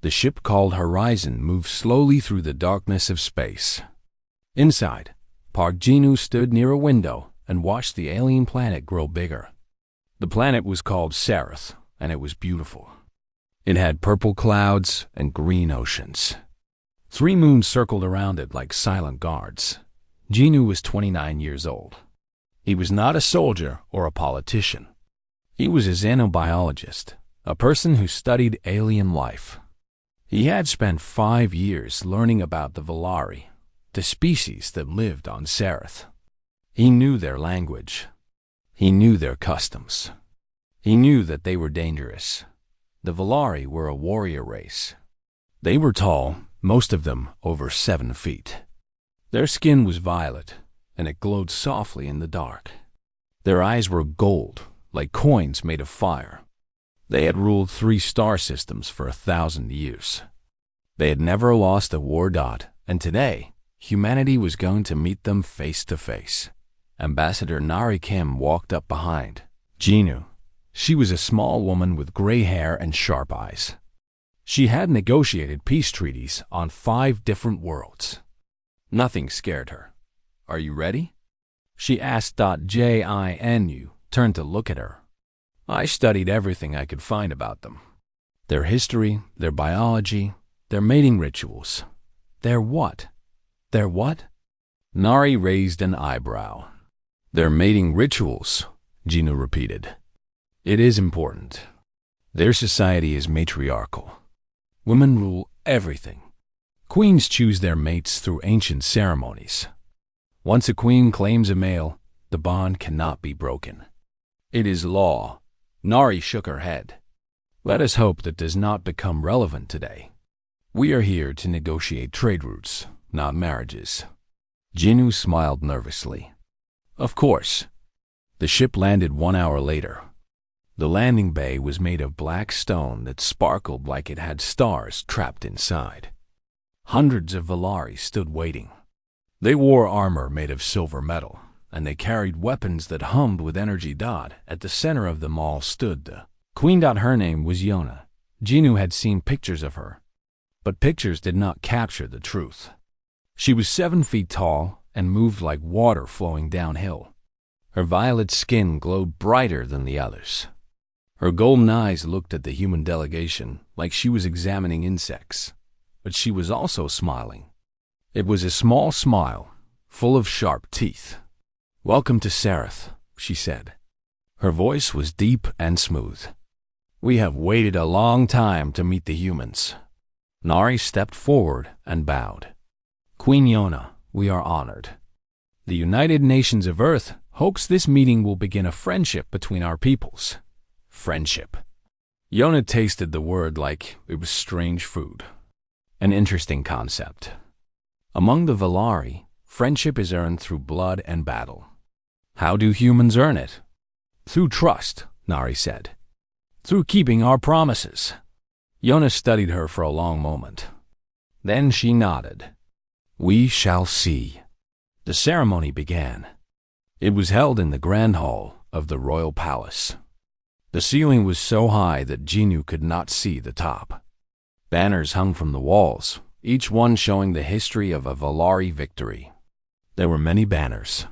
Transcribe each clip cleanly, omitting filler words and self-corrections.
The ship called Horizon moved slowly through the darkness of space. Inside, Park Jinu stood near a window and watched the alien planet grow bigger. The planet was called Sereth, and it was beautiful. It had purple clouds and green oceans. 3 moons circled around it like silent guards. Jinu was 29 years old. He was not a soldier or a politician. He was a xenobiologist, a person who studied alien life. He had spent 5 years learning about the Valari, the species that lived on Sereth. He knew their language. He knew their customs. He knew that they were dangerous. The Valari were a warrior race. They were tall, most of them over 7 feet. Their skin was violet, and it glowed softly in the dark. Their eyes were gold, like coins made of fire. They had ruled 3 star systems for 1,000 years. They had never lost a war dot, and today, humanity was going to meet them face to face. Ambassador Nari Kim walked up behind Jinu. She was a small woman with gray hair and sharp eyes. She had negotiated peace treaties on 5 different worlds. Nothing scared her. "Are you ready?" she asked. Jinu turned to look at her. "I studied everything I could find about them. Their history, their biology, their mating rituals. Their what? Their what?" Nari raised an eyebrow. "Their mating rituals," Jinu repeated. "It is important. Their society is matriarchal. Women rule everything. Queens choose their mates through ancient ceremonies. Once a queen claims a male, the bond cannot be broken. It is law." Nari shook her head. "Let us hope that does not become relevant today. We are here to negotiate trade routes, not marriages." Jinu smiled nervously. "Of course." The ship landed 1 hour later. The landing bay was made of black stone that sparkled like it had stars trapped inside. Hundreds of Valari stood waiting. They wore armor made of silver metal, and they carried weapons that hummed with energy. At the center of them all stood the queen. Her name was Yona. Jinu had seen pictures of her, but pictures did not capture the truth. She was 7 feet tall and moved like water flowing downhill. Her violet skin glowed brighter than the others. Her golden eyes looked at the human delegation like she was examining insects, but she was also smiling. It was a small smile, full of sharp teeth. "Welcome to Sereth," she said. Her voice was deep and smooth. "We have waited a long time to meet the humans." Nari stepped forward and bowed. "Queen Yona, we are honored. The United Nations of Earth hopes this meeting will begin a friendship between our peoples." Friendship. Yona tasted the word like it was strange food. An interesting concept. Among the Valari, friendship is earned through blood and battle. How do humans earn it? "Through trust," Nari said. "Through keeping our promises." Yona studied her for a long moment. Then she nodded. "We shall see." The ceremony began. It was held in the Grand Hall of the Royal Palace. The ceiling was so high that Jinu could not see the top. Banners hung from the walls, each one showing the history of a Valari victory. There were many banners.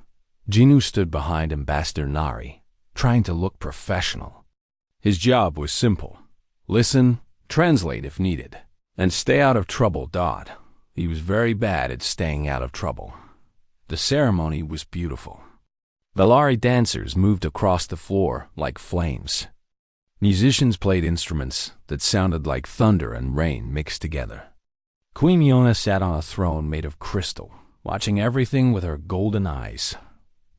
Jinu stood behind Ambassador Nari, trying to look professional. His job was simple: listen, translate if needed, and stay out of trouble. He was very bad at staying out of trouble. The ceremony was beautiful. Valari dancers moved across the floor like flames. Musicians played instruments that sounded like thunder and rain mixed together. Queen Yona sat on a throne made of crystal, watching everything with her golden eyes.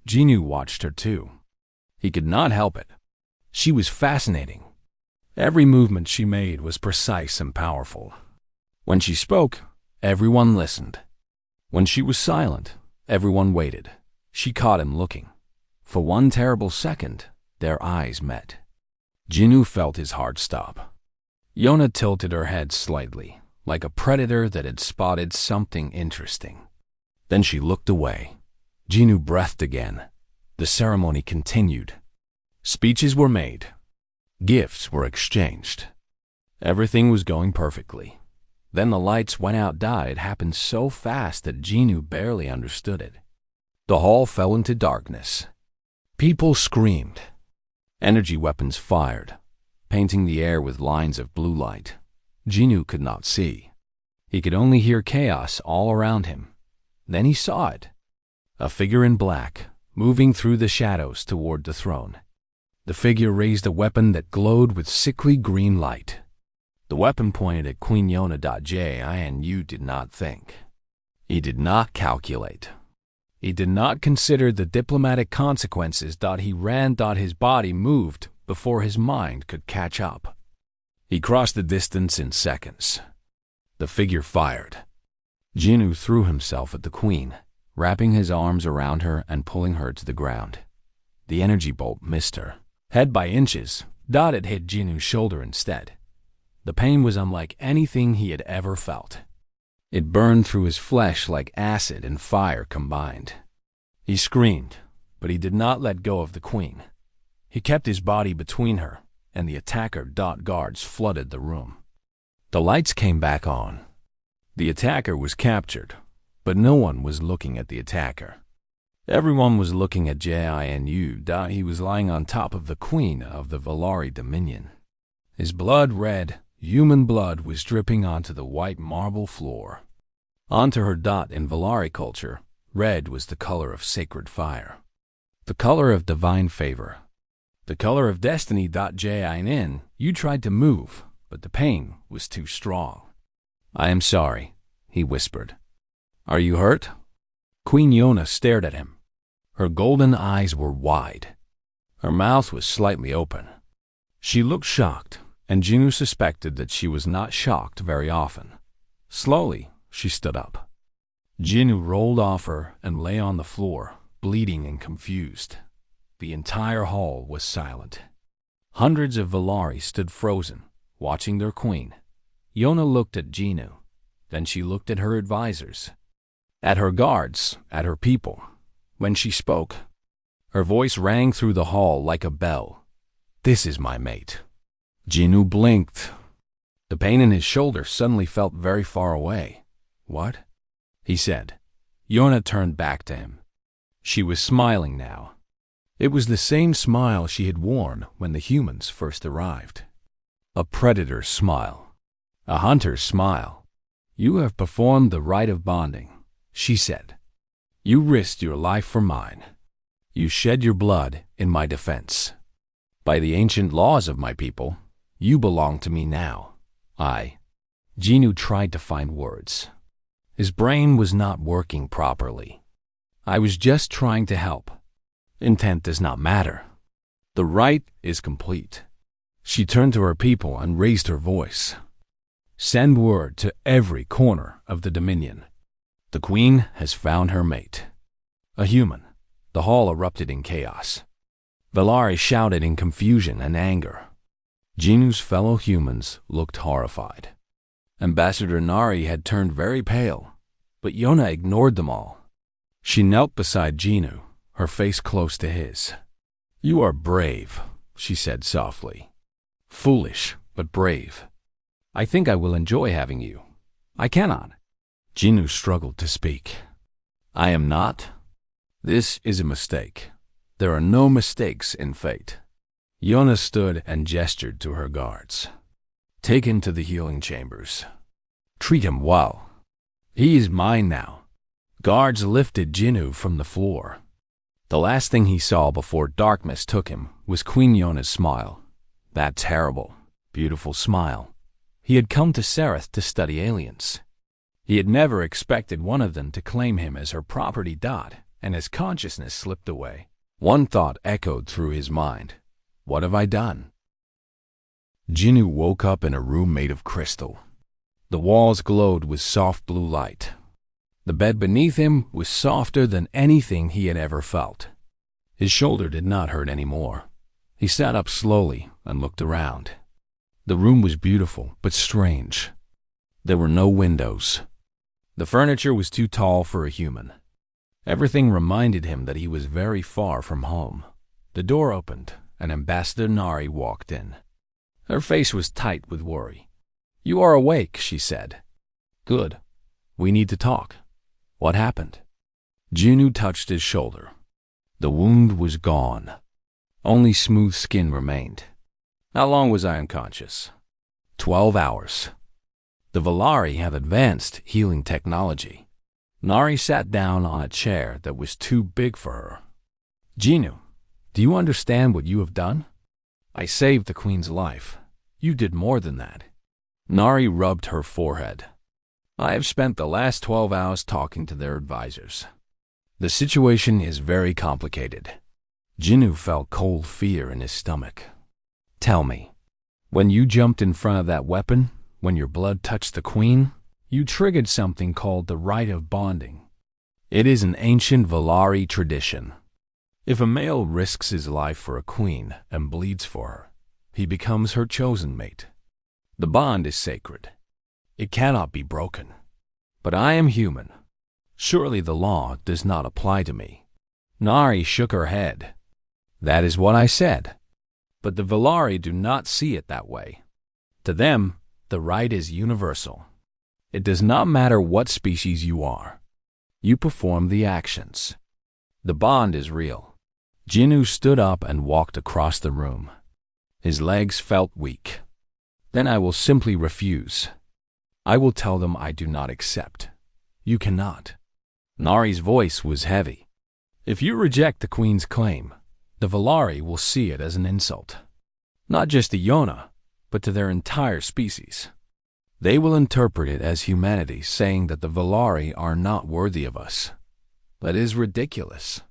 Jinu watched her too. He could not help it. She was fascinating. Every movement she made was precise and powerful. When she spoke, everyone listened. When she was silent, everyone waited. She caught him looking. For one terrible second, their eyes met. Jinu felt his heart stop. Yona tilted her head slightly, like a predator that had spotted something interesting. Then she looked away. Jinu breathed again. The ceremony continued. Speeches were made. Gifts were exchanged. Everything was going perfectly. Then the lights went out. It happened so fast that Genu barely understood it. The hall fell into darkness. People screamed. Energy weapons fired, painting the air with lines of blue light. Genu could not see. He could only hear chaos all around him. Then he saw it. A figure in black, moving through the shadows toward the throne. The figure raised a weapon that glowed with sickly green light. The weapon pointed at Queen Yona. Jinu did not think. He did not calculate. He did not consider the diplomatic consequences. He ran. His body moved before his mind could catch up. He crossed the distance in seconds. The figure fired. Genu threw himself at the queen, wrapping his arms around her and pulling her to the ground. The energy bolt missed her. Head by inches, it hit Genu's shoulder instead. The pain was unlike anything he had ever felt. It burned through his flesh like acid and fire combined. He screamed, but he did not let go of the queen. He kept his body between her and the attacker. Guards flooded the room. The lights came back on. The attacker was captured, but no one was looking at the attacker. Everyone was looking at Jinu. He was lying on top of the queen of the Valari Dominion. His blood red, human blood was dripping onto the white marble floor. Onto her. In Valari culture, red was the color of sacred fire, the color of divine favor, the color of destiny. Jinu, you tried to move, but the pain was too strong. I am sorry, he whispered. Are you hurt? Queen Yona stared at him. Her golden eyes were wide. Her mouth was slightly open. She looked shocked, and Genu suspected that she was not shocked very often. Slowly, she stood up. Genu rolled off her and lay on the floor, bleeding and confused. The entire hall was silent. Hundreds of Valari stood frozen, watching their queen. Yona looked at Genu. Then she looked at her advisors, at her guards, at her people. When she spoke, her voice rang through the hall like a bell. This is my mate. Genu blinked. The pain in his shoulder suddenly felt very far away. What? He said. Yona turned back to him. She was smiling now. It was the same smile she had worn when the humans first arrived. A predator's smile. A hunter's smile. You have performed the rite of bonding, she said. You risked your life for mine. You shed your blood in my defense. By the ancient laws of my people, you belong to me now. Genu tried to find words. His brain was not working properly. I was just trying to help. Intent does not matter. The rite is complete. She turned to her people and raised her voice. Send word to every corner of the Dominion. The queen has found her mate. A human. The hall erupted in chaos. Valari shouted in confusion and anger. Genu's fellow humans looked horrified. Ambassador Nari had turned very pale, but Yona ignored them all. She knelt beside Genu, her face close to his. You are brave, she said softly. Foolish, but brave. I think I will enjoy having you. I cannot. Genu struggled to speak. I am not. This is a mistake. There are no mistakes in fate. Yona stood and gestured to her guards. Take him to the healing chambers. Treat him well. He is mine now. Guards lifted Genu from the floor. The last thing he saw before darkness took him was Queen Yona's smile. That terrible, beautiful smile. He had come to Sereth to study aliens. He had never expected one of them to claim him as her property. And as consciousness slipped away, one thought echoed through his mind. What have I done? Genu woke up in a room made of crystal. The walls glowed with soft blue light. The bed beneath him was softer than anything he had ever felt. His shoulder did not hurt anymore. He sat up slowly and looked around. The room was beautiful, but strange. There were no windows. The furniture was too tall for a human. Everything reminded him that he was very far from home. The door opened, and Ambassador Nari walked in. Her face was tight with worry. You are awake, she said. Good. We need to talk. What happened? Jinu touched his shoulder. The wound was gone. Only smooth skin remained. How long was I unconscious? 12 hours. The Valari have advanced healing technology. Nari sat down on a chair that was too big for her. Jinu, do you understand what you have done? I saved the Queen's life. You did more than that. Nari rubbed her forehead. I have spent the last 12 hours talking to their advisors. The situation is very complicated. Jinu felt cold fear in his stomach. Tell me, when you jumped in front of that weapon, when your blood touched the Queen, you triggered something called the rite of bonding. It is an ancient Valari tradition. If a male risks his life for a queen and bleeds for her, he becomes her chosen mate. The bond is sacred. It cannot be broken. But I am human. Surely the law does not apply to me. Nari shook her head. That is what I said. But the Valari do not see it that way. To them, the right is universal. It does not matter what species you are. You perform the actions. The bond is real. Jinu stood up and walked across the room. His legs felt weak. Then I will simply refuse. I will tell them I do not accept. You cannot. Nari's voice was heavy. If you reject the Queen's claim, the Valari will see it as an insult. Not just to Yona, but to their entire species. They will interpret it as humanity saying that the Valari are not worthy of us. That is ridiculous.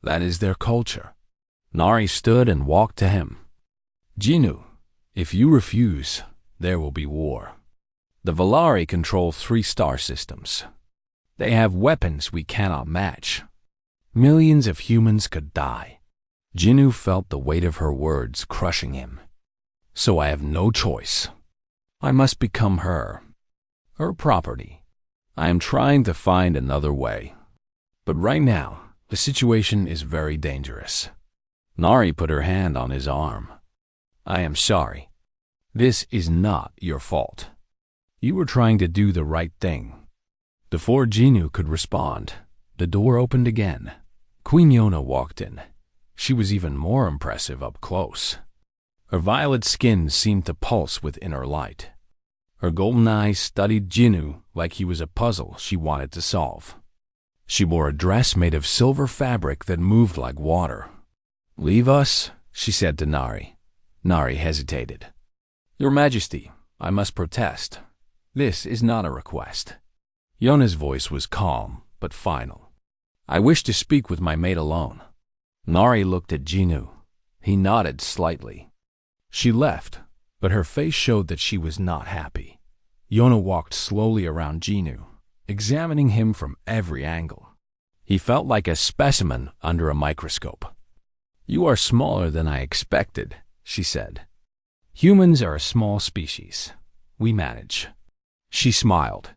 That is their culture. Nari stood and walked to him. Jinu, if you refuse, there will be war. The Valari control 3 star systems. They have weapons we cannot match. Millions of humans could die. Jinu felt the weight of her words crushing him. So I have no choice. I must become her property. I am trying to find another way. But right now, the situation is very dangerous. Nari put her hand on his arm. I am sorry. This is not your fault. You were trying to do the right thing. Before Jinu could respond, the door opened again. Queen Yona walked in. She was even more impressive up close. Her violet skin seemed to pulse with inner light. Her golden eyes studied Jinu like he was a puzzle she wanted to solve. She wore a dress made of silver fabric that moved like water. Leave us, she said to Nari. Nari hesitated. Your Majesty, I must protest. This is not a request. Yona's voice was calm, but final. I wish to speak with my mate alone. Nari looked at Jinu. He nodded slightly. She left, but her face showed that she was not happy. Yona walked slowly around Jinu, examining him from every angle. He felt like a specimen under a microscope. You are smaller than I expected, she said. Humans are a small species. We manage. She smiled.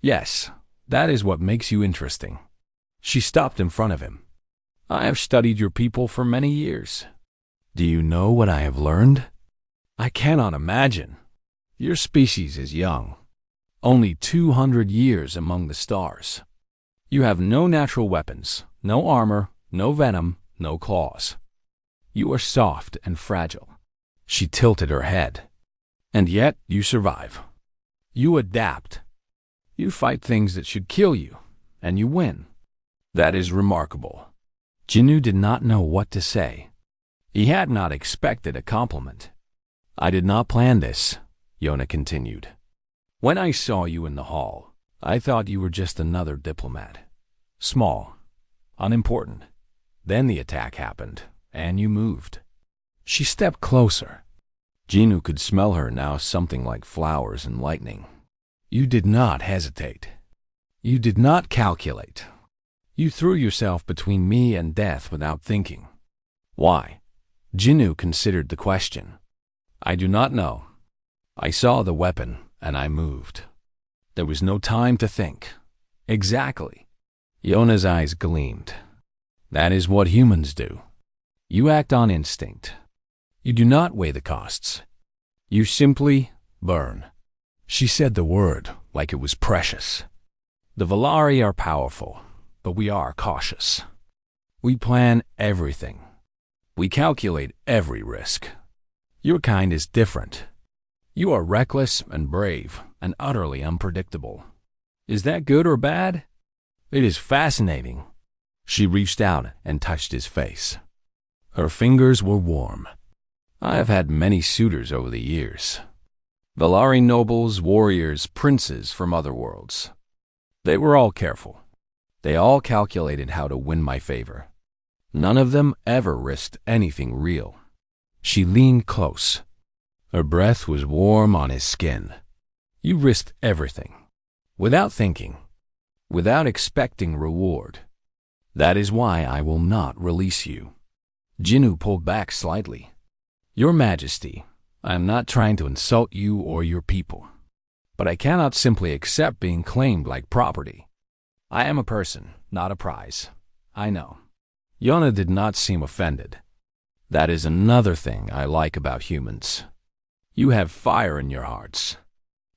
Yes, that is what makes you interesting. She stopped in front of him. I have studied your people for many years. Do you know what I have learned? I cannot imagine. Your species is young. Only 200 years among the stars. You have no natural weapons, no armor, no venom, no claws. You are soft and fragile. She tilted her head. And yet you survive. You adapt. You fight things that should kill you, and you win. That is remarkable. Jinu did not know what to say. He had not expected a compliment. I did not plan this, Yona continued. When I saw you in the hall, I thought you were just another diplomat. Small, unimportant. Then the attack happened, and you moved. She stepped closer. Jinu could smell her now, something like flowers and lightning. You did not hesitate. You did not calculate. You threw yourself between me and death without thinking. Why? Jinu considered the question. I do not know. I saw the weapon, and I moved. There was no time to think. Exactly. Yona's eyes gleamed. That is what humans do. You act on instinct. You do not weigh the costs. You simply burn. She said the word like it was precious. The Valari are powerful, but we are cautious. We plan everything. We calculate every risk. Your kind is different. You are reckless and brave and utterly unpredictable. Is that good or bad? It is fascinating. She reached out and touched his face. Her fingers were warm. I have had many suitors over the years. Valari nobles, warriors, princes from other worlds. They were all careful. They all calculated how to win my favor. None of them ever risked anything real. She leaned close. Her breath was warm on his skin. You risked everything, without thinking, without expecting reward. That is why I will not release you. Jinnu pulled back slightly. Your Majesty, I am not trying to insult you or your people, but I cannot simply accept being claimed like property. I am a person, not a prize. I know. Yona did not seem offended. That is another thing I like about humans. You have fire in your hearts.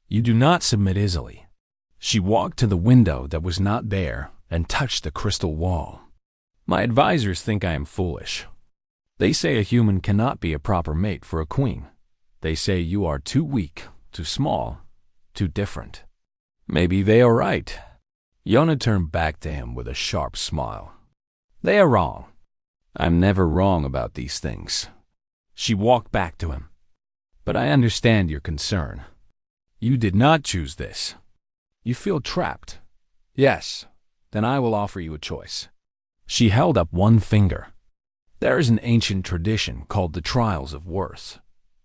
You do not submit easily. She walked to the window that was not there and touched the crystal wall. My advisors think I am foolish. They say a human cannot be a proper mate for a queen. They say you are too weak, too small, too different. Maybe they are right. Yona turned back to him with a sharp smile. They are wrong. I'm never wrong about these things. She walked back to him. But I understand your concern. You did not choose this. You feel trapped. Yes, then I will offer you a choice. She held up one finger. There is an ancient tradition called the trials of worth.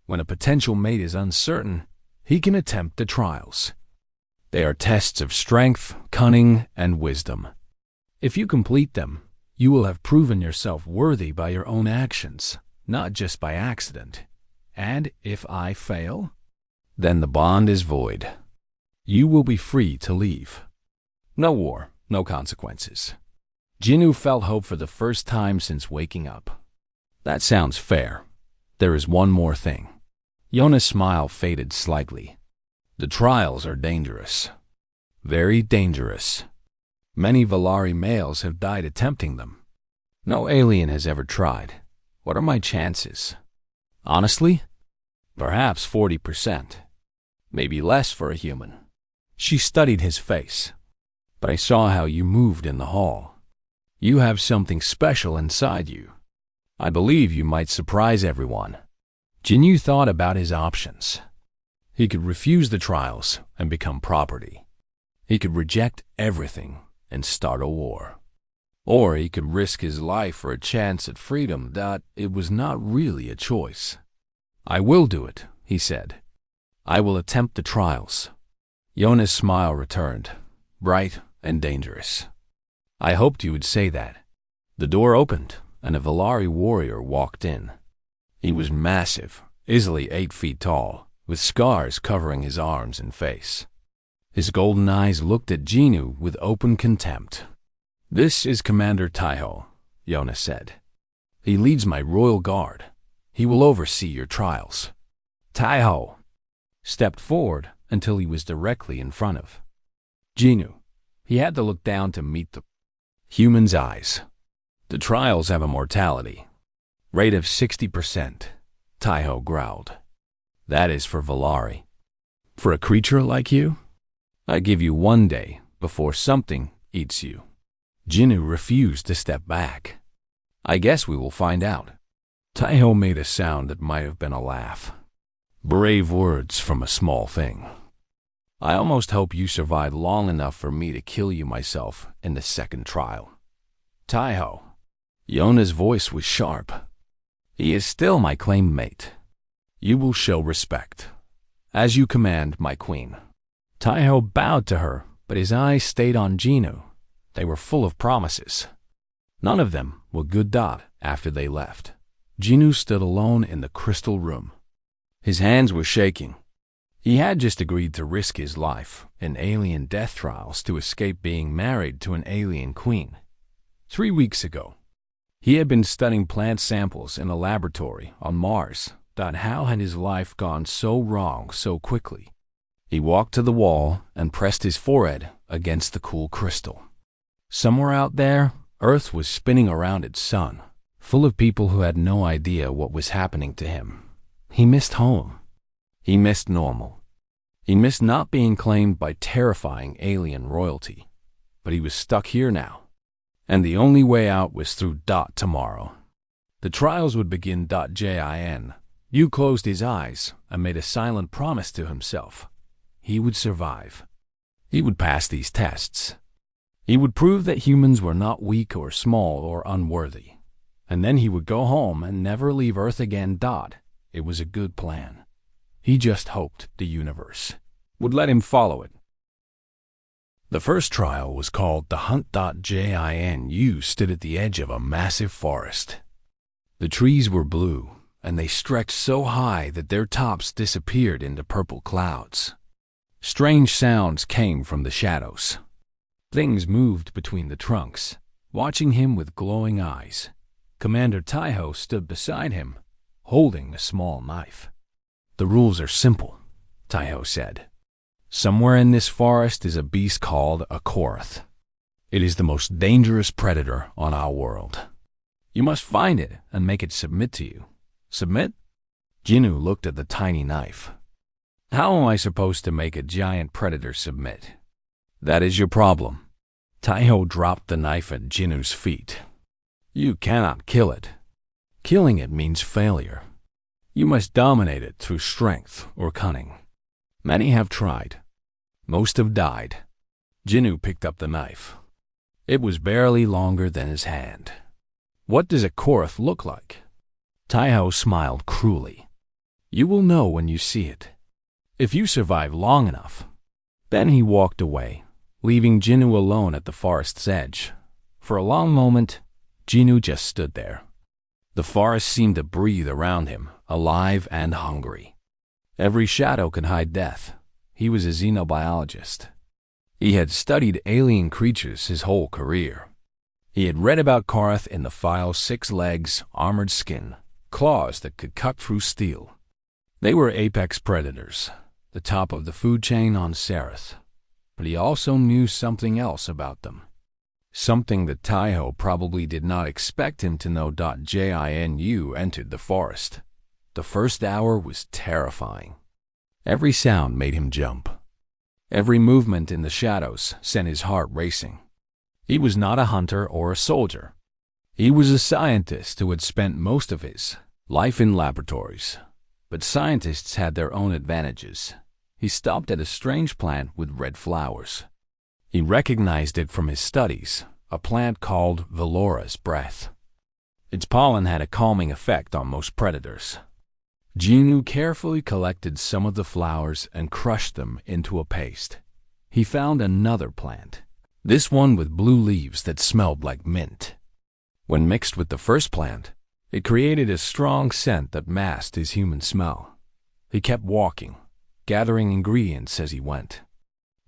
When a potential mate is uncertain, he can attempt the trials. They are tests of strength, cunning, and wisdom. If you complete them, you will have proven yourself worthy by your own actions, not just by accident. And if I fail, then the bond is void. You will be free to leave. No war, no consequences. Jinnu felt hope for the first time since waking up. That sounds fair. There is one more thing. Yona's smile faded slightly. The trials are dangerous. Very dangerous. Many Valari males have died attempting them. No alien has ever tried. What are my chances? Honestly? Perhaps 40%. Maybe less for a human. She studied his face. But I saw how you moved in the hall. You have something special inside you. I believe you might surprise everyone. Jinnu thought about his options. He could refuse the trials and become property. He could reject everything and start a war. Or he could risk his life for a chance at freedom that it was not really a choice. I will do it, he said. I will attempt the trials. Yona's smile returned, bright and dangerous. I hoped you would say that. The door opened, and a Valari warrior walked in. He was massive, easily 8 feet tall, with scars covering his arms and face. His golden eyes looked at Jinnu with open contempt. This is Commander Taiho, Yona said. He leads my royal guard. He will oversee your trials. Taiho stepped forward until he was directly in front of Jinnu. He had to look down to meet the human's eyes. The trials have a mortality rate of 60%, Taiho growled. That is for Valari. For a creature like you, I give you 1 day before something eats you. Jinnu refused to step back. I guess we will find out. Taiho made a sound that might have been a laugh. Brave words from a small thing. I almost hope you survive long enough for me to kill you myself in the second trial. Taiho. Yona's voice was sharp. He is still my claimed mate. You will show respect. As you command, my queen. Taiho bowed to her, but his eyes stayed on Jinnu. They were full of promises. None of them were good dot after they left. Jinnu stood alone in the crystal room. His hands were shaking. He had just agreed to risk his life in alien death trials to escape being married to an alien queen. 3 weeks ago, he had been studying plant samples in a laboratory on Mars. How had his life gone so wrong so quickly? He walked to the wall and pressed his forehead against the cool crystal. Somewhere out there, Earth was spinning around its sun, full of people who had no idea what was happening to him. He missed home. He missed normal. He missed not being claimed by terrifying alien royalty. But he was stuck here now. And the only way out was through tomorrow. The trials would begin. Jin. Yu closed his eyes and made a silent promise to himself. He would survive. He would pass these tests. He would prove that humans were not weak or small or unworthy. And then he would go home and never leave Earth again. It was a good plan. He just hoped the universe would let him follow it. The first trial was called the Hunt. Jin. Yu stood at the edge of a massive forest. The trees were blue, and they stretched so high that their tops disappeared into purple clouds. Strange sounds came from the shadows. Things moved between the trunks, watching him with glowing eyes. Commander Taiho stood beside him, holding a small knife. "The rules are simple," Taiho said. "Somewhere in this forest is a beast called a Korath. It is the most dangerous predator on our world. You must find it and make it submit to you." "Submit?" Jinu looked at the tiny knife. "How am I supposed to make a giant predator submit?" "That is your problem." Taiho dropped the knife at Jinu's feet. "You cannot kill it. Killing it means failure. You must dominate it through strength or cunning. Many have tried. Most have died." Jinu picked up the knife. It was barely longer than his hand. "What does a Korath look like?" Taiho smiled cruelly. "You will know when you see it. If you survive long enough." Then he walked away, leaving Jinu alone at the forest's edge. For a long moment, Jinu just stood there. The forest seemed to breathe around him, alive and hungry. Every shadow could hide death. He was a xenobiologist. He had studied alien creatures his whole career. He had read about Korath in the files: 6 legs, armored skin, claws that could cut through steel. They were apex predators, the top of the food chain on Sereth. But he also knew something else about them. Something that Taiho probably did not expect him to know. Jinu entered the forest. The first hour was terrifying. Every sound made him jump. Every movement in the shadows sent his heart racing. He was not a hunter or a soldier. He was a scientist who had spent most of his life in laboratories. But scientists had their own advantages. He stopped at a strange plant with red flowers. He recognized it from his studies, a plant called Velora's breath. Its pollen had a calming effect on most predators. Jinu carefully collected some of the flowers and crushed them into a paste. He found another plant, this one with blue leaves that smelled like mint. When mixed with the first plant, it created a strong scent that masked his human smell. He kept walking, gathering ingredients as he went.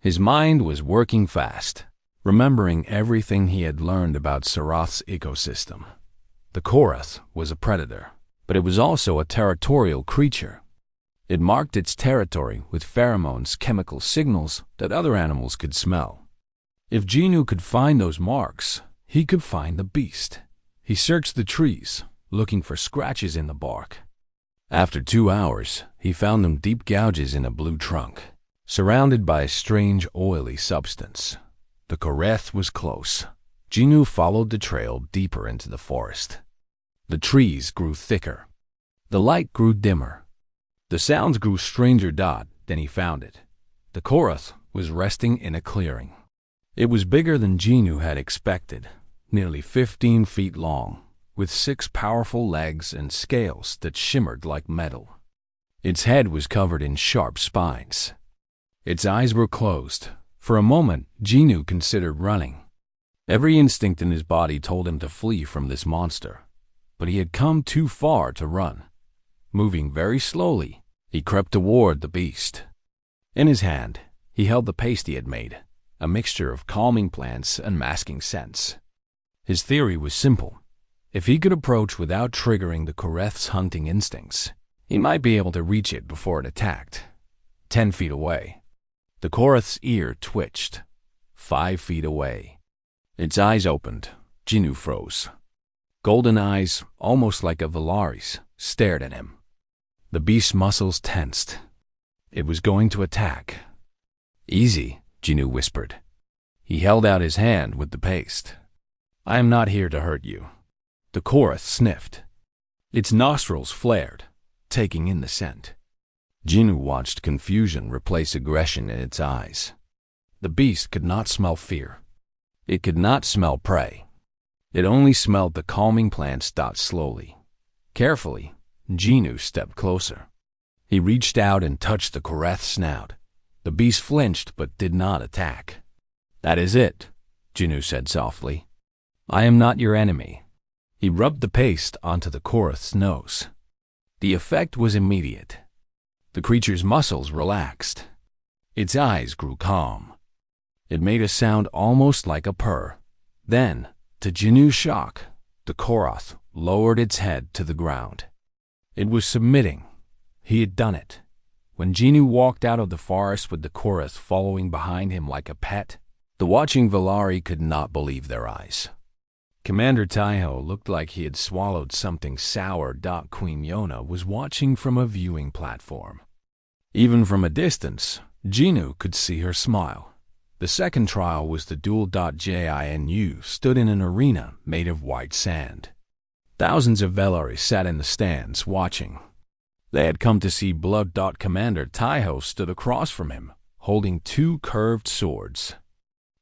His mind was working fast, remembering everything he had learned about Sereth's ecosystem. The Korath was a predator, but it was also a territorial creature. It marked its territory with pheromones, chemical signals that other animals could smell. If Jinu could find those marks, he could find the beast. He searched the trees, looking for scratches in the bark. After 2 hours, he found them deep gouges in a blue trunk, surrounded by a strange oily substance. The Korath was close. Jinu followed the trail deeper into the forest. The trees grew thicker. The light grew dimmer. The sounds grew stranger. Then he found it. The Korath was resting in a clearing. It was bigger than Jinu had expected, nearly 15 feet long, with 6 powerful legs and scales that shimmered like metal. Its head was covered in sharp spines. Its eyes were closed. For a moment, Jinu considered running. Every instinct in his body told him to flee from this monster, but he had come too far to run. Moving very slowly, he crept toward the beast. In his hand, he held the paste he had made, a mixture of calming plants and masking scents. His theory was simple. If he could approach without triggering the Korath's hunting instincts, he might be able to reach it before it attacked. 10 feet away, The Korath's ear twitched. 5 feet away. Its eyes opened. Jinu froze. Golden eyes, almost like a Valari's, stared at him. The beast's muscles tensed. It was going to attack. "Easy," Jinu whispered. He held out his hand with the paste. "I am not here to hurt you." The Korath sniffed. Its nostrils flared, taking in the scent. Jinu watched confusion replace aggression in its eyes. The beast could not smell fear. It could not smell prey. It only smelled the calming plants. Slowly, carefully, Jinu stepped closer. He reached out and touched the Korath's snout. The beast flinched but did not attack. "That is it," Jinu said softly. "I am not your enemy." He rubbed the paste onto the Korath's nose. The effect was immediate. The creature's muscles relaxed. Its eyes grew calm. It made a sound almost like a purr. Then, to Jinu's shock, the Korath lowered its head to the ground. It was submitting. He had done it. When Jinu walked out of the forest with the Korath following behind him like a pet, the watching Valari could not believe their eyes. Commander Taiho looked like he had swallowed something sour. Queen Yona was watching from a viewing platform. Even from a distance, Jinu could see her smile. The second trial was the duel. Jinu stood in an arena made of white sand. Thousands of Velari sat in the stands watching. They had come to see blood. Commander Taiho stood across from him, holding 2 curved swords.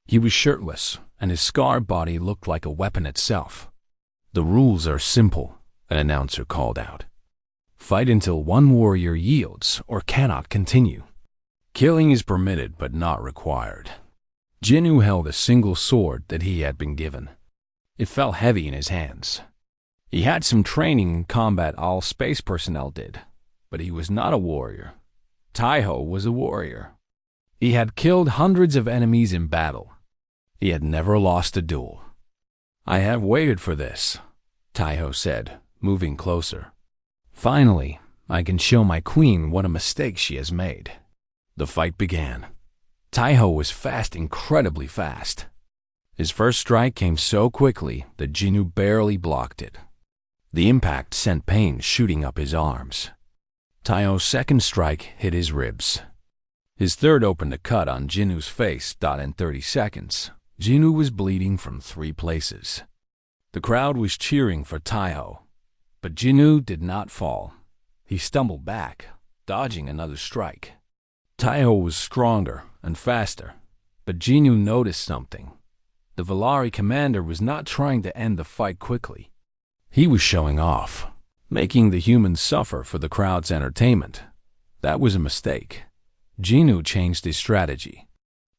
He was shirtless, and his scarred body looked like a weapon itself. "The rules are simple," an announcer called out. "Fight until one warrior yields or cannot continue. Killing is permitted but not required." Jinu held a single sword that he had been given. It felt heavy in his hands. He had some training in combat. All space personnel did, but he was not a warrior. Taiho was a warrior. He had killed hundreds of enemies in battle. He had never lost a duel. "I have waited for this," Taiho said, moving closer. "Finally, I can show my queen what a mistake she has made." The fight began. Taiho was fast, incredibly fast. His first strike came so quickly that Jinu barely blocked it. The impact sent pain shooting up his arms. Taiho's second strike hit his ribs. His third opened a cut on Jinu's face. In 30 seconds, Jinu was bleeding from 3 places. The crowd was cheering for Taiho, but Jinu did not fall. He stumbled back, dodging another strike. Taiho was stronger and faster, but Jinu noticed something. The Valari commander was not trying to end the fight quickly. He was showing off, making the humans suffer for the crowd's entertainment. That was a mistake. Jinu changed his strategy.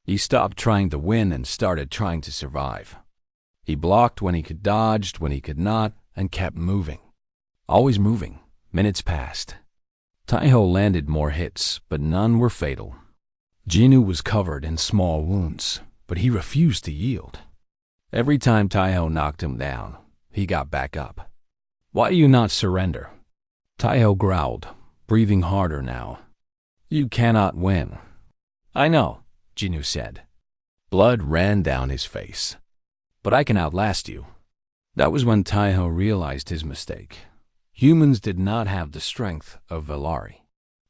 He stopped trying to win and started trying to survive. He blocked when he could, dodged when he could not, and kept moving. Always moving. Minutes passed. Taiho landed more hits, but none were fatal. Jinu was covered in small wounds, but he refused to yield. Every time Taiho knocked him down, he got back up. "Why do you not surrender?" Taiho growled, breathing harder now. "You cannot win." "I know," Jinu said. Blood ran down his face. "But I can outlast you." That was when Taiho realized his mistake. Humans did not have the strength of Valari.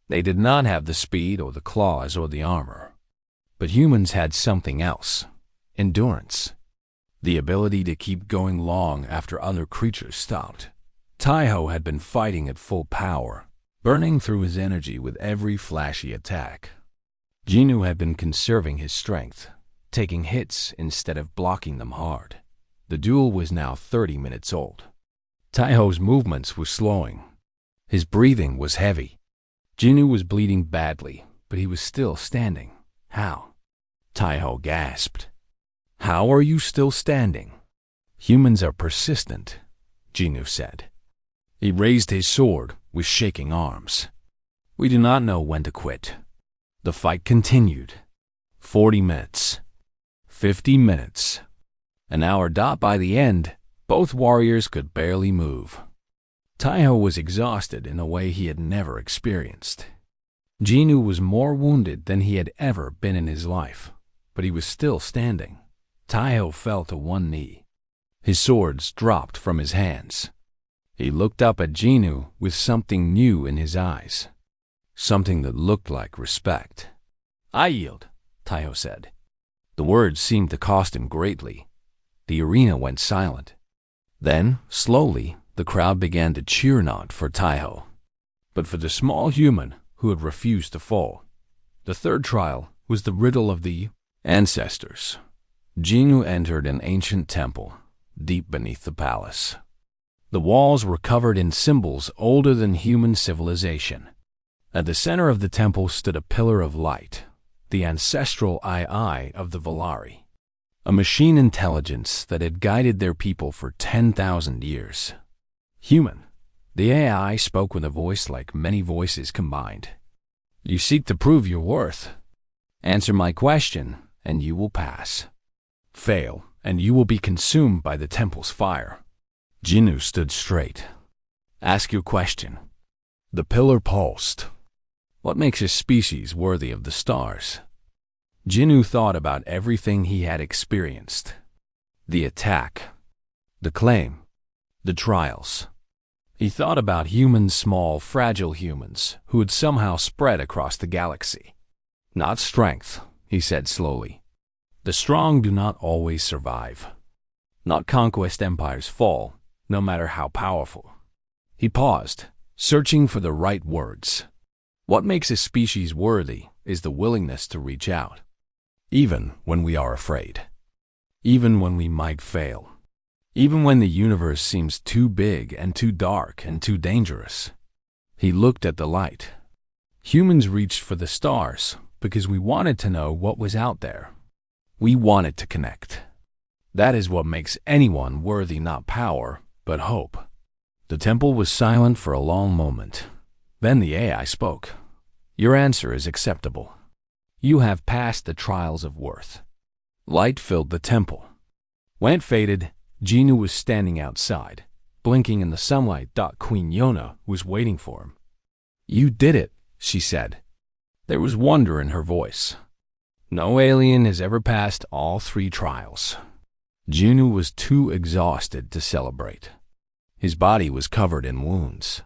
They did not have the speed or the claws or the armor. But humans had something else: endurance. The ability to keep going long after other creatures stopped. Taiho had been fighting at full power, burning through his energy with every flashy attack. Jinu had been conserving his strength, taking hits instead of blocking them hard. The duel was now 30 minutes old. Taiho's movements were slowing. His breathing was heavy. Jinu was bleeding badly, but he was still standing. "How?" Taiho gasped. "How are you still standing?" "Humans are persistent," Jinu said. He raised his sword with shaking arms. "We do not know when to quit." The fight continued. 40 minutes. 50 minutes. An hour. By the end, both warriors could barely move. Taiho was exhausted in a way he had never experienced. Jinu was more wounded than he had ever been in his life, but he was still standing. Taiho fell to one knee. His swords dropped from his hands. He looked up at Jinu with something new in his eyes, something that looked like respect. "I yield," Taiho said. The words seemed to cost him greatly. The arena went silent. Then, slowly, the crowd began to cheer not for Taiho, but for the small human who had refused to fall. The third trial was the riddle of the ancestors. Jinu entered an ancient temple, deep beneath the palace. The walls were covered in symbols older than human civilization. At the center of the temple stood a pillar of light, the ancestral Eye of the Valari, a machine intelligence that had guided their people for 10,000 years. "Human," the AI spoke with a voice like many voices combined. "You seek to prove your worth. Answer my question, and you will pass. Fail, and you will be consumed by the temple's fire." Jinu stood straight. "Ask your question." The pillar pulsed. "What makes a species worthy of the stars?" Jinu thought about everything he had experienced. The attack, the claim, the trials. He thought about humans, small, fragile humans, who had somehow spread across the galaxy. "Not strength," he said slowly. "The strong do not always survive. Not conquest empires fall, no matter how powerful." He paused, searching for the right words. What makes a species worthy is the willingness to reach out, even when we are afraid, even when we might fail, even when the universe seems too big and too dark and too dangerous. He looked at the light. Humans reached for the stars because we wanted to know what was out there. We wanted to connect. That is what makes anyone worthy, not power, but hope. The temple was silent for a long moment. Then the AI spoke. "Your answer is acceptable. You have passed the trials of worth." Light filled the temple. When it faded, Jinu was standing outside, blinking in the sunlight. Queen Yona was waiting for him. "You did it," she said. There was wonder in her voice. No alien has ever passed all 3 trials. Jinu was too exhausted to celebrate. His body was covered in wounds.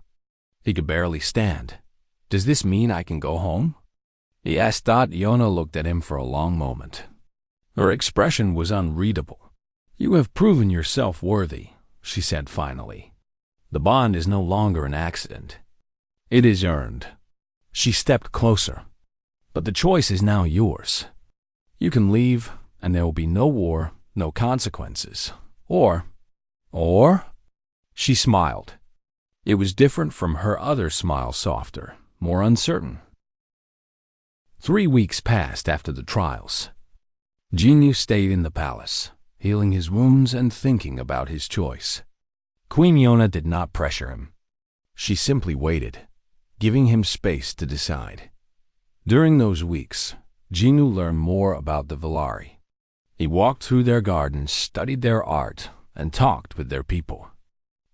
He could barely stand. "Does this mean I can go home?" he asked. Yona looked at him for a long moment. Her expression was unreadable. "You have proven yourself worthy," she said finally. "The bond is no longer an accident. It is earned." She stepped closer. "But the choice is now yours. You can leave, and there will be no war, no consequences. Or... She smiled. It was different from her other smile, softer, more uncertain. 3 weeks passed after the trials. Jinu stayed in the palace, healing his wounds and thinking about his choice. Queen Yona did not pressure him. She simply waited, giving him space to decide. During those weeks, Jinu learned more about the Valari. He walked through their gardens, studied their art, and talked with their people.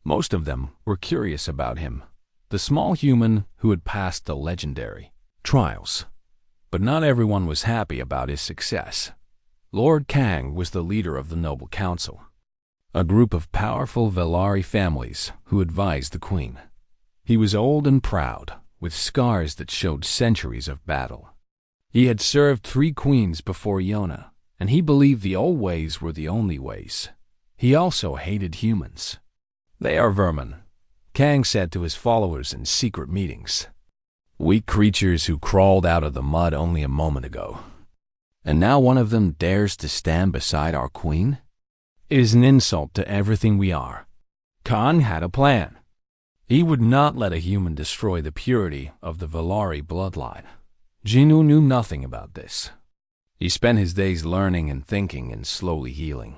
Most of them were curious about him, the small human who had passed the legendary trials. But not everyone was happy about his success. Lord Kang was the leader of the Noble Council, a group of powerful Valari families who advised the queen. He was old and proud, with scars that showed centuries of battle. He had served 3 queens before Yona, and he believed the old ways were the only ways. He also hated humans. "They are vermin," Kang said to his followers in secret meetings. "Weak creatures who crawled out of the mud only a moment ago. And now one of them dares to stand beside our queen? It is an insult to everything we are." Kang had a plan. He would not let a human destroy the purity of the Valari bloodline. Jinu knew nothing about this. He spent his days learning and thinking and slowly healing.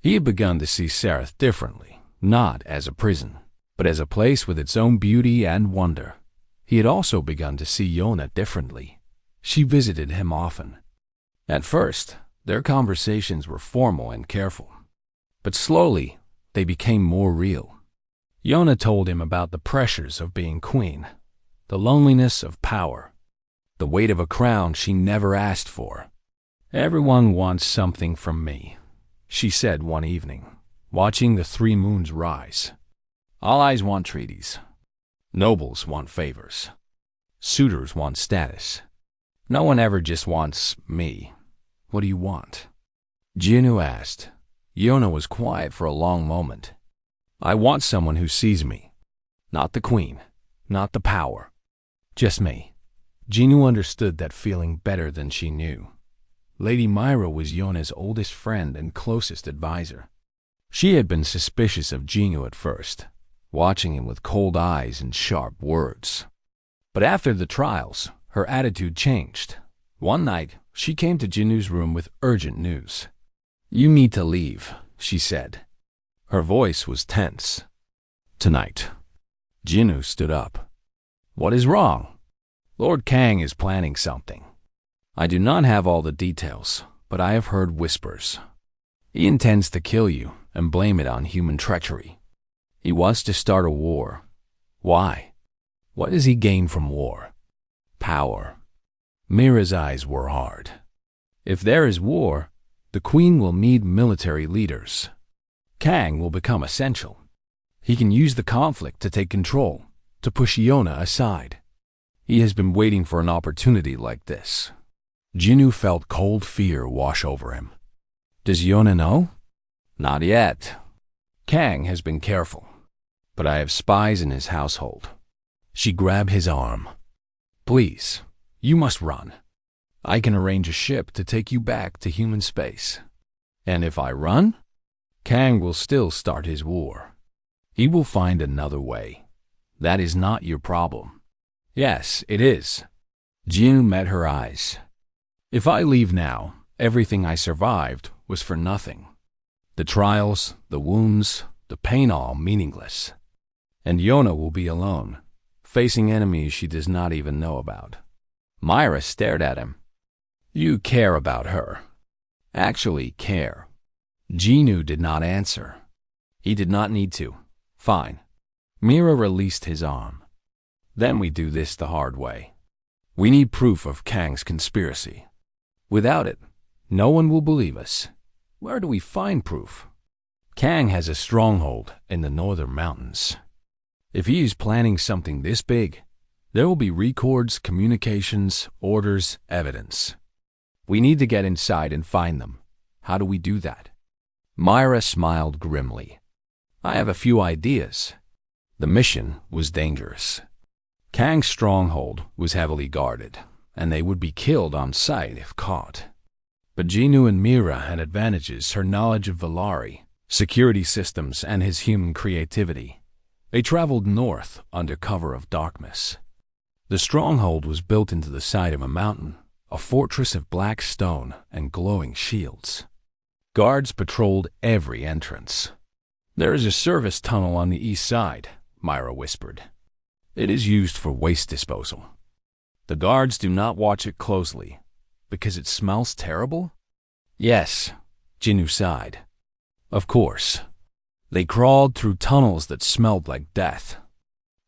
He had begun to see Sareth differently, not as a prison, but as a place with its own beauty and wonder. He had also begun to see Yona differently. She visited him often. At first, their conversations were formal and careful, but slowly they became more real. Yona told him about the pressures of being queen, the loneliness of power, the weight of a crown she never asked for. "Everyone wants something from me," she said one evening, watching the 3 moons rise. "All eyes want treaties. Nobles want favors. Suitors want status. No one ever just wants me. What do you want?" Jinu asked. Yona was quiet for a long moment. "I want someone who sees me. Not the queen, not the power. Just me." Jinu understood that feeling better than she knew. Lady Myra was Yona's oldest friend and closest advisor. She had been suspicious of Jinu at first, watching him with cold eyes and sharp words. But after the trials, her attitude changed. One night, she came to Jinu's room with urgent news. "You need to leave," she said. Her voice was tense. "Tonight." Jinu stood up. "What is wrong?" "Lord Kang is planning something. I do not have all the details, but I have heard whispers. He intends to kill you and blame it on human treachery. He wants to start a war. Why? What does he gain from war? Power." Mira's eyes were hard. "If there is war, the Queen will need military leaders. Kang will become essential. He can use the conflict to take control, to push Yona aside. He has been waiting for an opportunity like this." Jinu felt cold fear wash over him. "Does Yona know?" "Not yet. Kang has been careful, but I have spies in his household." She grabbed his arm. "Please, you must run. I can arrange a ship to take you back to human space. And if I run, Kang will still start his war. He will find another way. That is not your problem." "Yes, it is." Jinu met her eyes. "If I leave now, everything I survived was for nothing. The trials, the wounds, the pain, all meaningless. And Yona will be alone, facing enemies she does not even know about." Myra stared at him. "You care about her. Actually care." Jinu did not answer. He did not need to. "Fine." Mira released his arm. "Then we do this the hard way. We need proof of Kang's conspiracy. Without it, no one will believe us. Where do we find proof? Kang has a stronghold in the northern mountains. If he is planning something this big, there will be records, communications, orders, evidence. We need to get inside and find them. How do we do that?" Myra smiled grimly. "I have a few ideas." The mission was dangerous. Kang's stronghold was heavily guarded, and they would be killed on sight if caught. But Jinu and Mira had advantages: her knowledge of Valari, security systems, and his human creativity. They traveled north under cover of darkness. The stronghold was built into the side of a mountain, a fortress of black stone and glowing shields. Guards patrolled every entrance. "There is a service tunnel on the east side," Myra whispered. "It is used for waste disposal. The guards do not watch it closely, because it smells terrible?" "Yes," Jinu sighed. "Of course." They crawled through tunnels that smelled like death.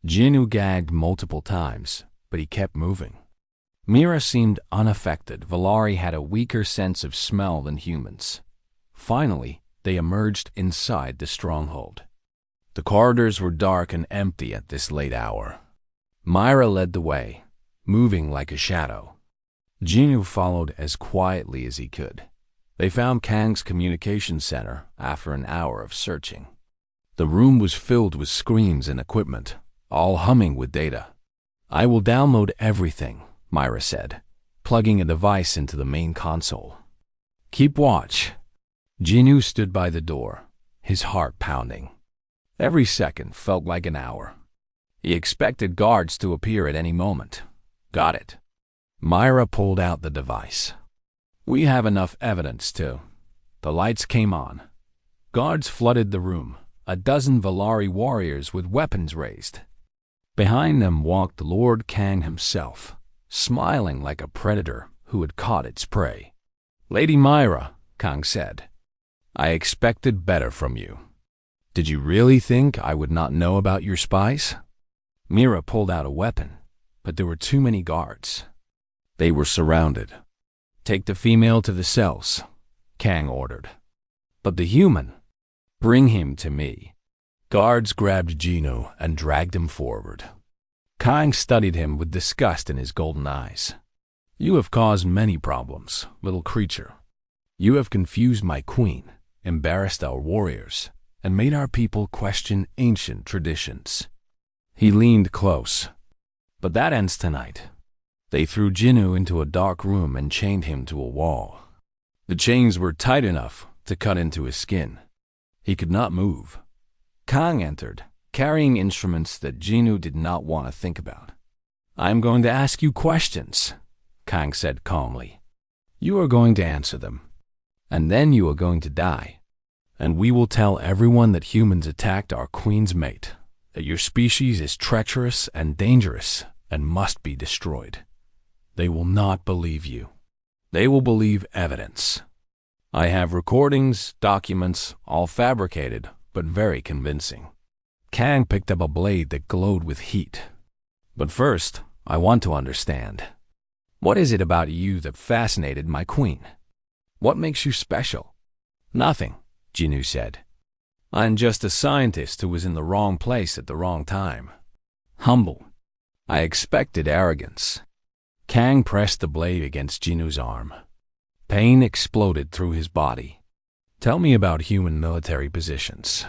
Jinu gagged multiple times, but he kept moving. Mira seemed unaffected. Valari had a weaker sense of smell than humans. Finally, they emerged inside the stronghold. The corridors were dark and empty at this late hour. Myra led the way, moving like a shadow. Jinu followed as quietly as he could. They found Kang's communication center after an hour of searching. The room was filled with screens and equipment, all humming with data. "I will download everything," Myra said, plugging a device into the main console. "Keep watch." Jinu stood by the door, his heart pounding. Every second felt like an hour. He expected guards to appear at any moment. "Got it." Myra pulled out the device. "We have enough evidence to." The lights came on. Guards flooded the room, a dozen Valari warriors with weapons raised. Behind them walked Lord Kang himself, smiling like a predator who had caught its prey. "Lady Myra," Kang said, "I expected better from you. Did you really think I would not know about your spies?" Mira pulled out a weapon, but there were too many guards. They were surrounded. "Take the female to the cells," Kang ordered. "But the human, bring him to me." Guards grabbed Genu and dragged him forward. Kang studied him with disgust in his golden eyes. "You have caused many problems, little creature. You have confused my queen, embarrassed our warriors, and made our people question ancient traditions." He leaned close. "But that ends tonight." They threw Genu into a dark room and chained him to a wall. The chains were tight enough to cut into his skin. He could not move. Kang entered, carrying instruments that Genu did not want to think about. "I am going to ask you questions," Kang said calmly. "You are going to answer them. And then you are going to die. And we will tell everyone that humans attacked our queen's mate, that your species is treacherous and dangerous and must be destroyed. They will not believe you. They will believe evidence. I have recordings, documents, all fabricated, but very convincing." Kang picked up a blade that glowed with heat. "But first, I want to understand. What is it about you that fascinated my queen? What makes you special?" "Nothing," Genu said. "I'm just a scientist who was in the wrong place at the wrong time. Humble. I expected arrogance." Kang pressed the blade against Genu's arm. Pain exploded through his body. "Tell me about human military positions.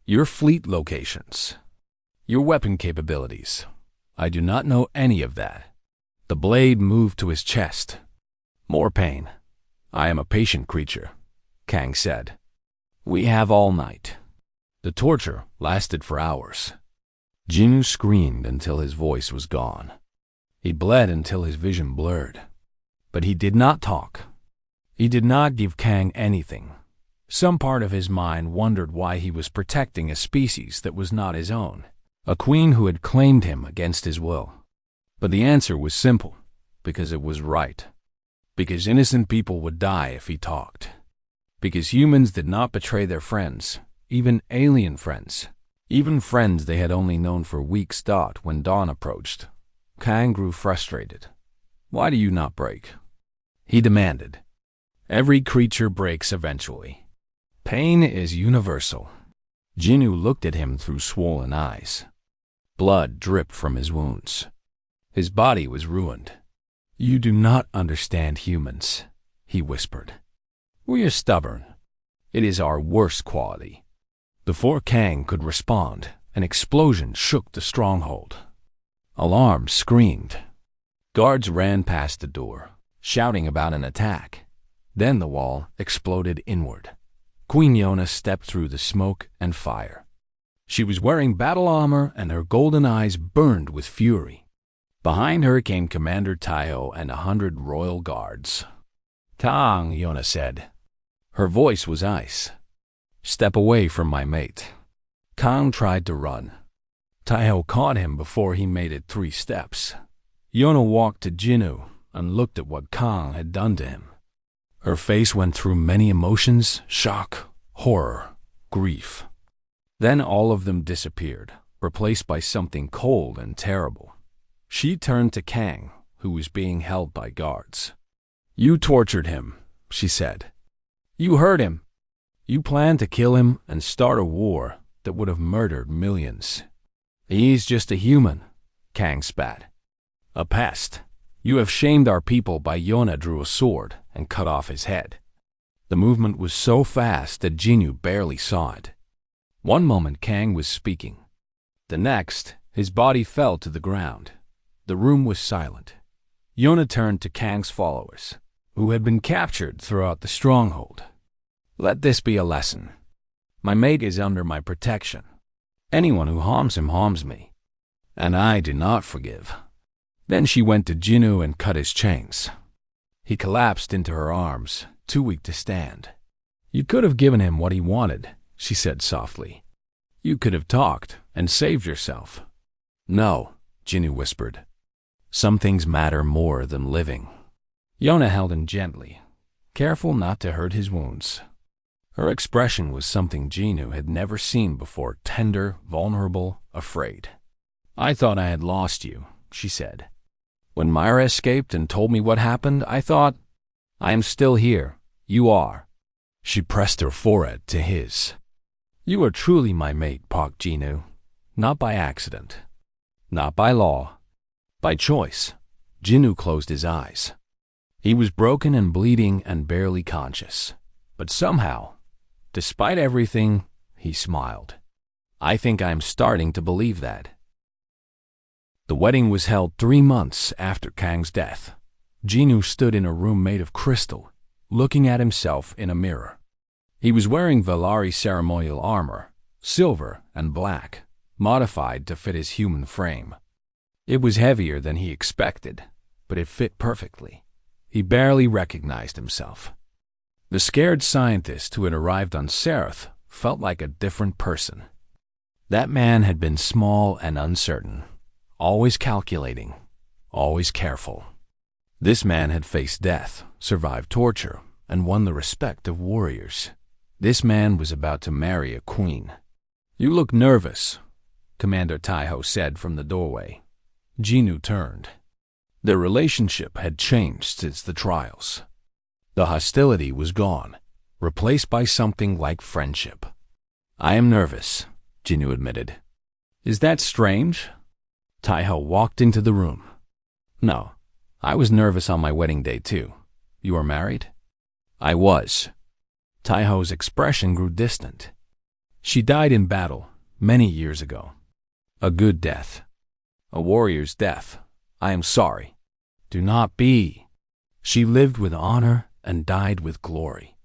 Your fleet locations. Your weapon capabilities. I do not know any of that." The blade moved to his chest. More pain. "I am a patient creature," Kang said. "We have all night." The torture lasted for hours. Genu screamed until his voice was gone. He bled until his vision blurred. But he did not talk. He did not give Kang anything. Some part of his mind wondered why he was protecting a species that was not his own, a queen who had claimed him against his will. But the answer was simple, because it was right. Because innocent people would die if he talked. Because humans did not betray their friends, even alien friends, even friends they had only known for weeks. When dawn approached, Kang grew frustrated. "Why do you not break?" he demanded. "Every creature breaks eventually. Pain is universal." Genu looked at him through swollen eyes. Blood dripped from his wounds. His body was ruined. "You do not understand humans," he whispered. "We are stubborn. It is our worst quality." Before Kang could respond, an explosion shook the stronghold. Alarms screamed. Guards ran past the door, shouting about an attack. Then the wall exploded inward. Queen Yona stepped through the smoke and fire. She was wearing battle armor and her golden eyes burned with fury. Behind her came Commander Taiho and 100 royal guards. "Kang," Yona said. Her voice was ice. "Step away from my mate." Kang tried to run. Taiho caught him before he made it 3 steps. Yona walked to Genu and looked at what Kang had done to him. Her face went through many emotions: shock, horror, grief. Then all of them disappeared, replaced by something cold and terrible. She turned to Kang, who was being held by guards. "You tortured him," she said. "You hurt him. You planned to kill him and start a war that would have murdered millions." "He's just a human," Kang spat. "A pest. You have shamed our people." By Yona drew a sword and cut off his head. The movement was so fast that Genu barely saw it. One moment Kang was speaking. The next, his body fell to the ground. The room was silent. Yona turned to Kang's followers, who had been captured throughout the stronghold. "Let this be a lesson. My mate is under my protection. Anyone who harms him harms me, and I do not forgive." Then she went to Genu and cut his chains. He collapsed into her arms, too weak to stand. "You could have given him what he wanted," she said softly. "You could have talked and saved yourself." "No," Genu whispered. "Some things matter more than living." Yona held him gently, careful not to hurt his wounds. Her expression was something Genu had never seen before: tender, vulnerable, afraid. "I thought I had lost you," she said. When Myra escaped and told me what happened, I thought, I am still here. You are. She pressed her forehead to his. You are truly my mate, Park Jinu. Not by accident. Not by law. By choice. Jinu closed his eyes. He was broken and bleeding and barely conscious. But somehow, despite everything, he smiled. I think I'm starting to believe that. The wedding was held 3 months after Kang's death. Jinu stood in a room made of crystal, looking at himself in a mirror. He was wearing Valari ceremonial armor, silver and black, modified to fit his human frame. It was heavier than he expected, but it fit perfectly. He barely recognized himself. The scared scientist who had arrived on Seraph felt like a different person. That man had been small and uncertain, always calculating, always careful. This man had faced death, survived torture, and won the respect of warriors. This man was about to marry a queen. You look nervous, Commander Taiho said from the doorway. Jinu turned. Their relationship had changed since the trials. The hostility was gone, replaced by something like friendship. I am nervous, Jinu admitted. Is that strange? Taiho walked into the room. No, I was nervous on my wedding day too. You are married? I was. Taiho's expression grew distant. She died in battle many years ago. A good death. A warrior's death. I am sorry. Do not be. She lived with honor and died with glory.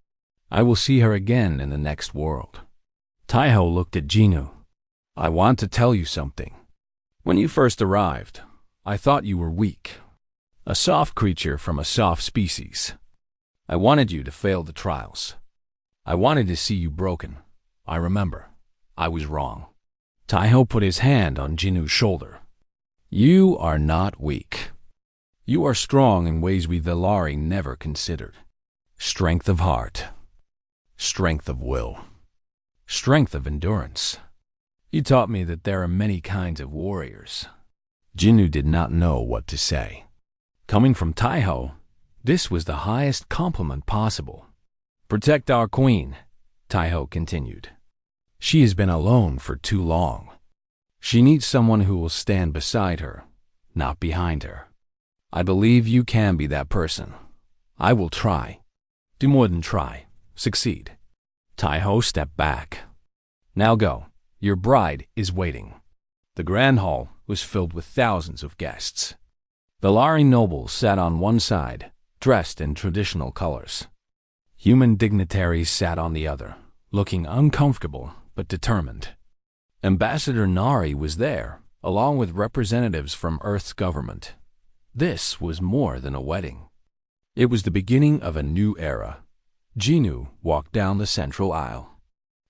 I will see her again in the next world. Taiho looked at Jinu. I want to tell you something. When you first arrived, I thought you were weak. A soft creature from a soft species. I wanted you to fail the trials. I wanted to see you broken. I remember. I was wrong. Taiho put his hand on Jinu's shoulder. You are not weak. You are strong in ways we Velari never considered. Strength of heart. Strength of will. Strength of endurance. You taught me that there are many kinds of warriors. Jinu did not know what to say. Coming from Taiho, this was the highest compliment possible. Protect our queen, Taiho continued. She has been alone for too long. She needs someone who will stand beside her, not behind her. I believe you can be that person. I will try. Do more than try. Succeed. Taiho stepped back. Now go. Your bride is waiting. The grand hall was filled with thousands of guests. Velari nobles sat on one side, dressed in traditional colors. Human dignitaries sat on the other, looking uncomfortable but determined. Ambassador Nari was there, along with representatives from Earth's government. This was more than a wedding. It was the beginning of a new era. Jinu walked down the central aisle.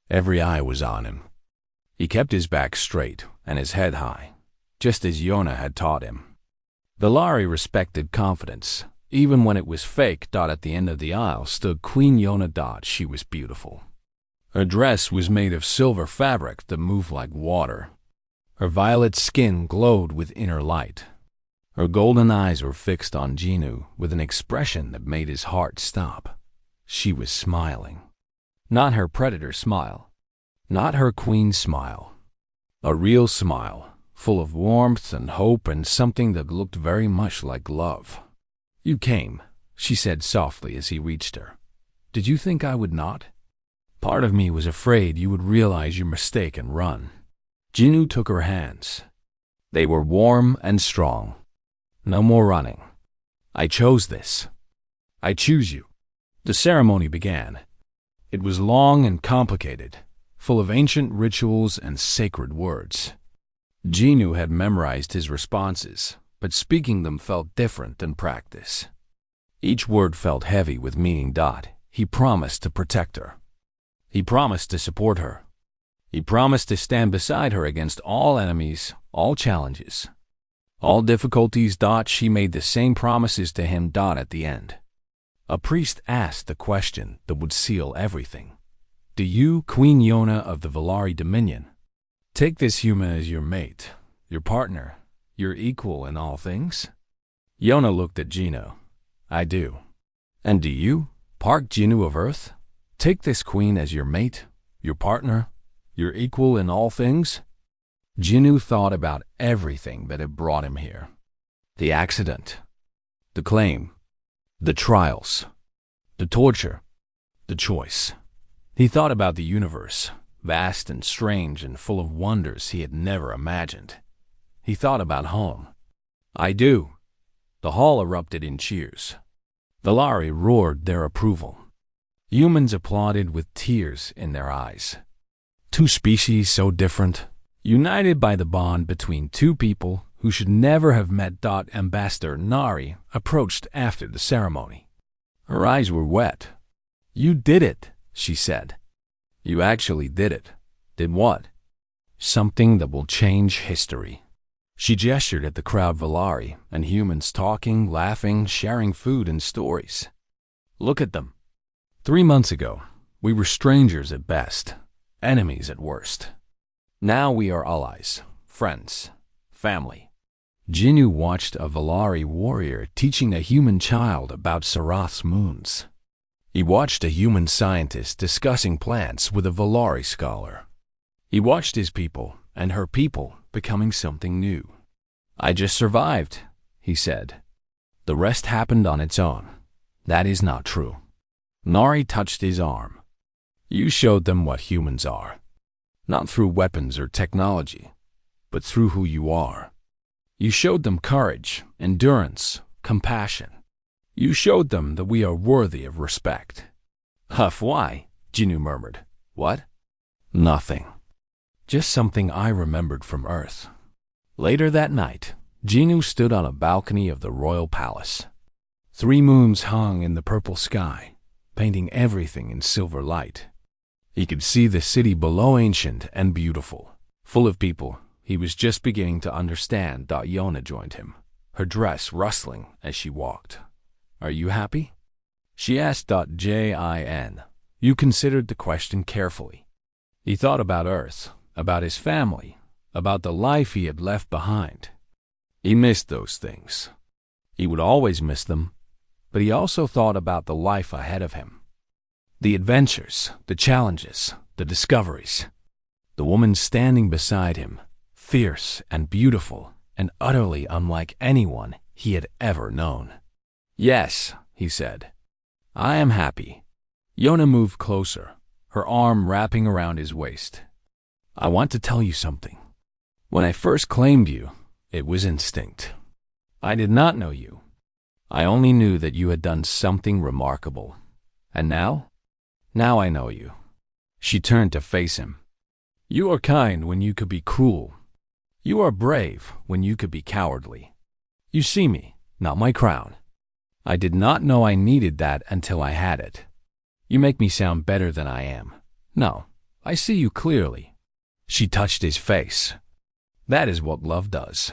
Every eye was on him. He kept his back straight and his head high, just as Yona had taught him. Velari respected confidence. Even when it was fake, at the end of the aisle stood Queen Yona. She was beautiful. Her dress was made of silver fabric that moved like water. Her violet skin glowed with inner light. Her golden eyes were fixed on Jinu with an expression that made his heart stop. She was smiling. Not her predator smile. Not her queen smile. A real smile, full of warmth and hope and something that looked very much like love. You came, she said softly as he reached her. Did you think I would not? Part of me was afraid you would realize your mistake and run. Jinu took her hands. They were warm and strong. No more running. I chose this. I choose you. The ceremony began. It was long and complicated, full of ancient rituals and sacred words. Jinu had memorized his responses, but speaking them felt different than practice. Each word felt heavy with meaning. He promised to protect her. He promised to support her. He promised to stand beside her against all enemies, all challenges, all difficulties. She made the same promises to him. At the end, a priest asked the question that would seal everything. Do you, Queen Yona of the Velari Dominion, take this human as your mate, your partner, your equal in all things? Yona looked at Gino. I do. And do you, Park Jinu of Earth? Take this queen as your mate, your partner, your equal in all things? Jinu thought about everything that had brought him here. The accident, the claim, the trials, the torture, the choice. He thought about the universe, vast and strange and full of wonders he had never imagined. He thought about home. I do. The hall erupted in cheers. Valari roared their approval. Humans applauded with tears in their eyes. Two species so different, united by the bond between two people who should never have met. Ambassador Nari approached after the ceremony. Her eyes were wet. You did it, she said. You actually did it. Did what? Something that will change history. She gestured at the crowd Valari and humans talking, laughing, sharing food and stories. Look at them. 3 months ago, we were strangers at best, enemies at worst. Now we are allies, friends, family. Jinu watched a Valari warrior teaching a human child about Sarath's moons. He watched a human scientist discussing plants with a Valari scholar. He watched his people and her people becoming something new. I just survived, he said. The rest happened on its own. That is not true. Nari touched his arm. You showed them what humans are. Not through weapons or technology, but through who you are. You showed them courage, endurance, compassion. You showed them that we are worthy of respect. HFY, Jinu murmured. What? Nothing. Just something I remembered from Earth. Later that night, Jinu stood on a balcony of the royal palace. 3 moons hung in the purple sky, painting everything in silver light. He could see the city below, ancient and beautiful, full of people he was just beginning to understand. Yona joined him, her dress rustling as she walked. Are you happy? She asked. Jin. You considered the question carefully. He thought about Earth, about his family, about the life he had left behind. He missed those things. He would always miss them, but he also thought about the life ahead of him. The adventures, the challenges, the discoveries. The woman standing beside him, fierce and beautiful and utterly unlike anyone he had ever known. Yes, he said. I am happy. Yona moved closer, her arm wrapping around his waist. I want to tell you something. When I first claimed you, it was instinct. I did not know you. I only knew that you had done something remarkable. And now? Now I know you. She turned to face him. You are kind when you could be cruel. You are brave when you could be cowardly. You see me, not my crown. I did not know I needed that until I had it. You make me sound better than I am. No, I see you clearly. She touched his face. That is what love does.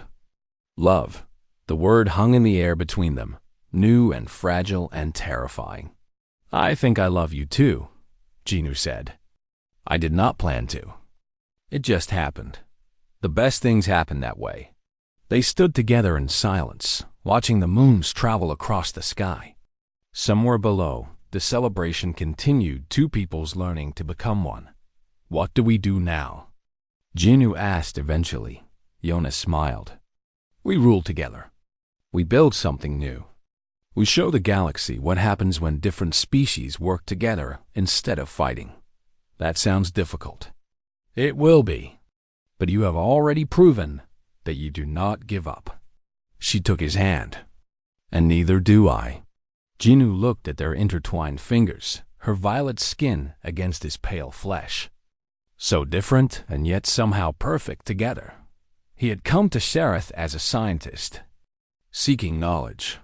Love. The word hung in the air between them, new and fragile and terrifying. I think I love you too, Jinu said. I did not plan to. It just happened. The best things happen that way. They stood together in silence, watching the moons travel across the sky. Somewhere below, the celebration continued, 2 peoples learning to become one. What do we do now? Jinu asked eventually. Yona smiled. We rule together. We build something new. We show the galaxy what happens when different species work together instead of fighting. That sounds difficult. It will be. But you have already proven that you do not give up. She took his hand. And neither do I. Jinu looked at their intertwined fingers, her violet skin against his pale flesh. So different and yet somehow perfect together. He had come to Sharath as a scientist, seeking knowledge.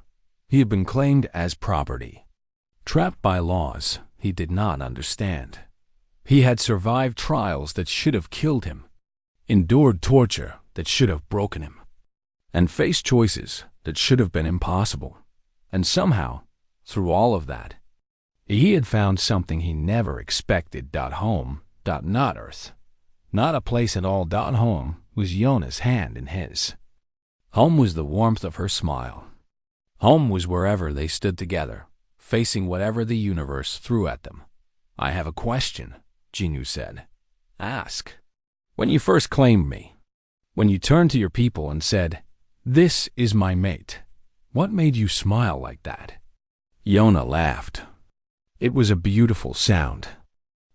He had been claimed as property. Trapped by laws he did not understand. He had survived trials that should have killed him, endured torture that should have broken him, and faced choices that should have been impossible. And somehow, through all of that, he had found something he never expected. Home, not Earth. Not a place at all. Home was Yona's hand in his. Home was the warmth of her smile. Home was wherever they stood together, facing whatever the universe threw at them. "I have a question," Jinnu said. "Ask." "When you first claimed me, when you turned to your people and said, 'This is my mate,' what made you smile like that?" Yona laughed. "It was a beautiful sound.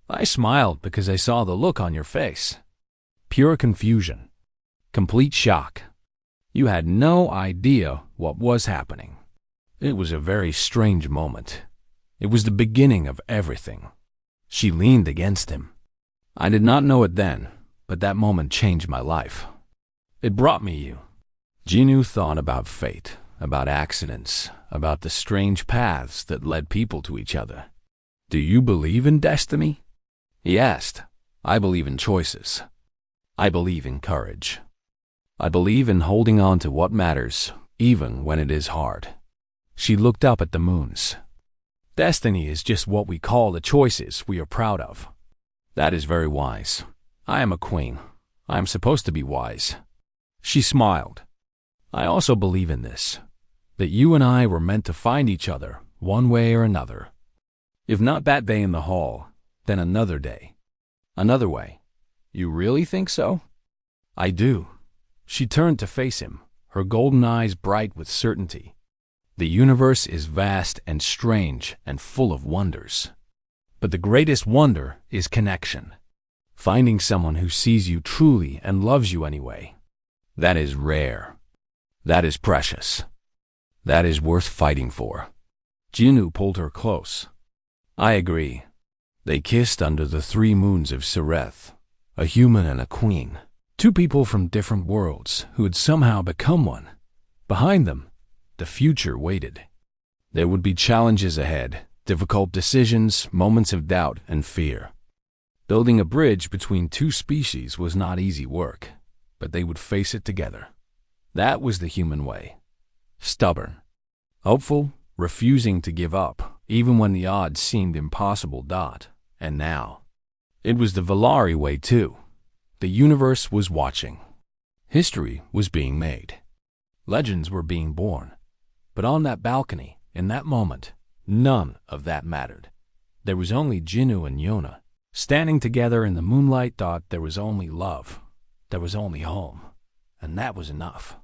I smiled because I saw the look on your face. Pure confusion. Complete shock. You had no idea what was happening. It was a very strange moment. It was the beginning of everything." She leaned against him. "I did not know it then, but that moment changed my life. It brought me you." Jinnu thought about fate, about accidents, about the strange paths that led people to each other. "Do you believe in destiny?" he asked. "I believe in choices. I believe in courage. I believe in holding on to what matters, even when it is hard." She looked up at the moons. "Destiny is just what we call the choices we are proud of." "That is very wise. I am a queen. I am supposed to be wise." She smiled. "I also believe in this, that you and I were meant to find each other one way or another. If not that day in the hall, then another day. Another way. You really think so?" "I do." She turned to face him, her golden eyes bright with certainty. "The universe is vast and strange and full of wonders. But the greatest wonder is connection. Finding someone who sees you truly and loves you anyway. That is rare. That is precious. That is worth fighting for." Jinnu pulled her close. "I agree." They kissed under the 3 moons of Sereth, a human and a queen. 2 people from different worlds who had somehow become one. Behind them, the future waited. There would be challenges ahead, difficult decisions, moments of doubt and fear. Building a bridge between 2 species was not easy work, but they would face it together. That was the human way. Stubborn, hopeful, refusing to give up, even when the odds seemed impossible. And now, it was the Valari way too. The universe was watching. History was being made. Legends were being born. But on that balcony, in that moment, none of that mattered. There was only Jinnu and Yona. Standing together in the moonlight, there was only love. There was only home. And that was enough.